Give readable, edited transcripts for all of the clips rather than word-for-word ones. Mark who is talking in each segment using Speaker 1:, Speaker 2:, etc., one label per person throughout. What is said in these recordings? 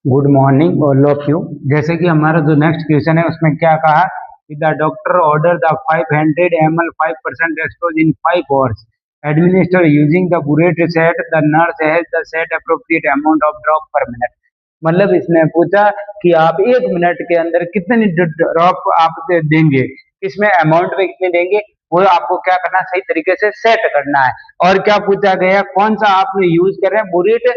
Speaker 1: Good morning all of you. जैसे कि हमारा जो नेक्स्ट क्वेश्चन है उसमें क्या कहा कि the doctor order the 500 ml 5% dextrose in 5 hours administer using the burette set the nurse has the set appropriate amount of drop per minute। मतलब इसने पूछा कि आप 1 मिनट के अंदर कितनी ड्रॉप आप देंगे, इसमें अमाउंट में कितने देंगे, वो आपको क्या करना है, सही तरीके से सेट करना है। और क्या पूछा गया, कौन सा आप यूज कर रहे हैं, बुरेट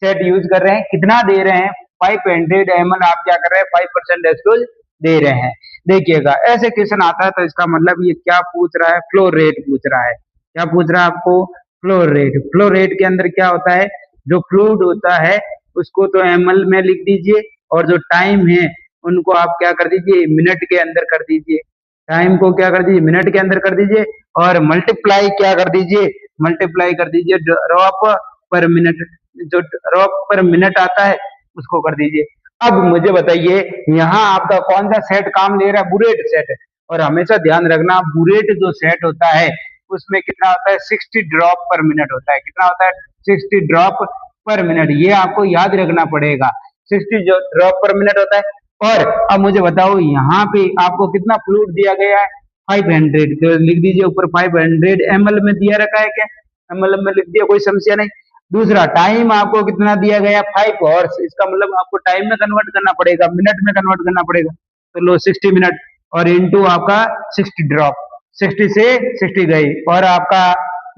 Speaker 1: सेट यूज कर रहे हैं, कितना दे रहे हैं, 500 ml आप क्या कर रहे हैं, 5% डेक्सट्रोज दे रहे हैं। देखिएगा ऐसे क्वेश्चन आता है तो इसका मतलब ये क्या पूछ रहा है, फ्लो रेट पूछ रहा है। क्या पूछ रहा है आपको, फ्लो रेट। फ्लो रेट के अंदर क्या होता है, जो फ्लूइड होता है उसको तो ml में लिख दीजिए और जो टाइम है उनको आप क्या कर दीजिए, मिनट के अंदर कर दीजिए। टाइम को क्या कर दीजिए, मिनट के अंदर कर दीजिए और मल्टीप्लाई क्या कर दीजिए, मल्टीप्लाई कर दीजिए ड्रॉप पर मिनट। जो ड्रॉप पर मिनट आता है उसको कर दीजिए। अब मुझे बताइए यहाँ आपका कौन सा सेट काम ले रहा है, बुरेट सेट। और हमेशा ध्यान रखना बुरेट जो सेट होता है उसमें कितना होता है, 60 ड्रॉप पर मिनट होता है। कितना होता है, 60 ड्रॉप पर मिनट। ये आपको याद रखना पड़ेगा, 60 जो ड्रॉप पर मिनट होता है। और अब मुझे बताओ यहाँ पे आपको कितना फ्लूइड दिया गया है, 500। तो लिख दीजिए ऊपर 500 ml में दिया रखा है, क्या ml में लिख दिया, कोई समस्या नहीं। दूसरा टाइम आपको कितना दिया गया, 5 आवर्स। इसका मतलब आपको टाइम में कन्वर्ट करना पड़ेगा, मिनट में कन्वर्ट करना पड़ेगा। तो लो 60 मिनट और इनटू आपका 60 ड्रॉप, 60 से 60 गई और आपका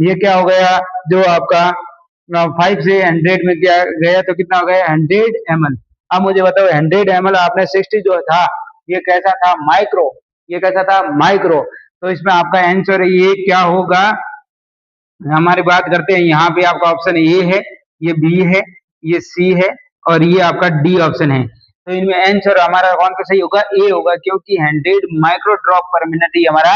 Speaker 1: ये क्या हो गया, जो आपका 5 से 100 में क्या गया तो कितना हो गया, 100 ml। अब मुझे बताओ 100 ml आपने 60 जो था ये कैसा था, माइक्रो। ये कैसा था, माइक्रो। तो इसमें आपका आंसर ये क्या होगा, हमारी बात करते हैं। यहाँ पे आपका ऑप्शन ए है, ये बी है, ये सी है और ये आपका डी ऑप्शन है। तो इनमें आंसर हमारा कौन सा सही होगा, ए होगा, क्योंकि 100 माइक्रो ड्रॉप पर मिनट ही हमारा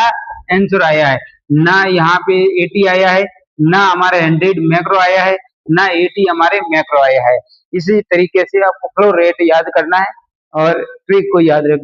Speaker 1: आंसर आया है। ना यहाँ पे 80 आया है, ना हमारे 100 मैक्रो आया है, ना 80 हमारे मैक्रो आया है। इसी तरीके से आपको फ्लो रेट याद करना है और ट्रिक को याद रख